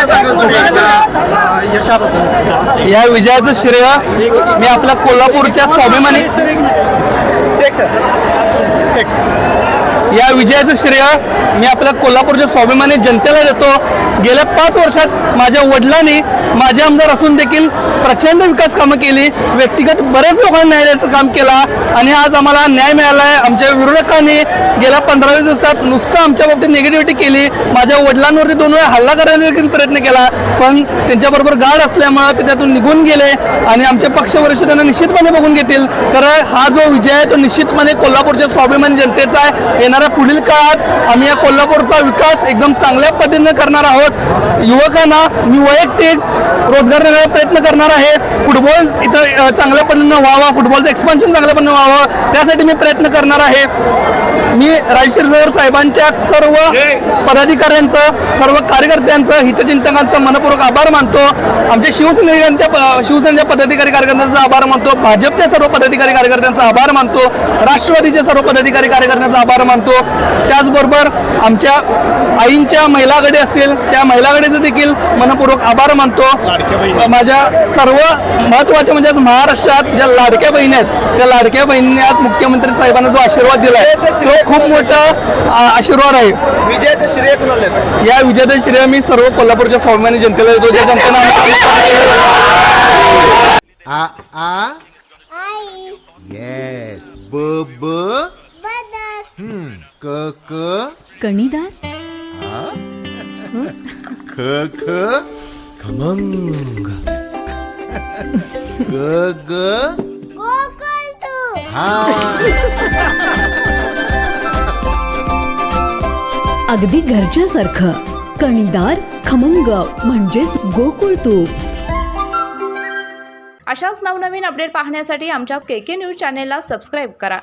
काय सांगाल तुम्ही यशाबद्दल? या विजयाचं श्रेय मी आपल्या कोल्हापूरच्या स्वाभिमानी या विजयाचं श्रेय मी आपल्या कोल्हापूरच्या स्वाभिमानी जनतेला देतो. गेल्या 5 वर्षात माझ्या वडिलांनी माझे आमदार असून देखील प्रचंड विकास कामं केली. व्यक्तिगत बरेच लोकांना न्याय द्यायचं काम केला आणि आज आम्हाला न्याय मिळाला आहे. आमच्या विरोधकांनी गेल्या 15-20 दिवसात नुसतं आमच्या बाबतीत निगेटिव्हिटी केली. माझ्या वडिलांवरती 2 वेळा हल्ला करण्याचा देखील प्रयत्न केला, पण त्यांच्याबरोबर गाढ असल्यामुळे ते त्यातून निघून गेले आणि आमचे पक्षवरिष्ठ त्यांना निश्चितपणे बघून घेतील. तर हा जो विजय आहे तो निश्चितपणे कोल्हापूरच्या स्वाभिमानी जनतेचा आहे. येणाऱ्या पुढील काळात आम्ही या कोल्हापूरचा विकास एकदम चांगल्या पद्धतीने करणार आहोत. युवकांना मी वैयक्तिक रोजगार देण्याचा प्रयत्न करणार आहे. फुटबॉल इथं चांगल्या पद्धतीनं व्हावा, फुटबॉलचं एक्सपान्शन चांगल्या पद्धतीनं व्हावं, त्यासाठी मी प्रयत्न करणार आहे. मी राजशिरसागर साहेबांच्या सर्व पदाधिकाऱ्यांचं, सर्व कार्यकर्त्यांचं, हितचिंतकांचं मनपूर्वक आभार मानतो. आमच्या शिवसेनेच्या पदाधिकारी कार्यकर्त्यांचा आभार मानतो. भाजपच्या सर्व पदाधिकारी कार्यकर्त्यांचा आभार मानतो. राष्ट्रवादीच्या सर्व पदाधिकारी कार्यकर्त्यांचा आभार मानतो. त्याचबरोबर आमच्या आईंच्या महिला आघाडी असतील त्या महिला आघाडीचं देखील मनपूर्वक आभार मानतो. माझ्या सर्व महत्त्वाच्या म्हणजे आज महाराष्ट्रात ज्या लाडक्या बहिणी आहेत त्या लाडक्या बहिणींनी आज मुख्यमंत्री साहेबांना जो आशीर्वाद दिला आहे तो खूप मोठा आशीर्वाद आहे. विजयाचं श्रेय कुणाला देताय? या विजयाचं श्रेय मी सर्व कोल्हापूरच्या स्वाभिमानी जनतेला देतो. ज्या जनतेनं आ आ येस ब ब क क कणीदार, ख ख खमंग ग ग हा अगदी घरच्यासारखं. कणीदार, खमंग म्हणजेच गोकुळ तूप. अशाच नवनवीन अपडेट पाहण्यासाठी आमच्या KK न्यूज चॅनेलला सबस्क्राईब करा.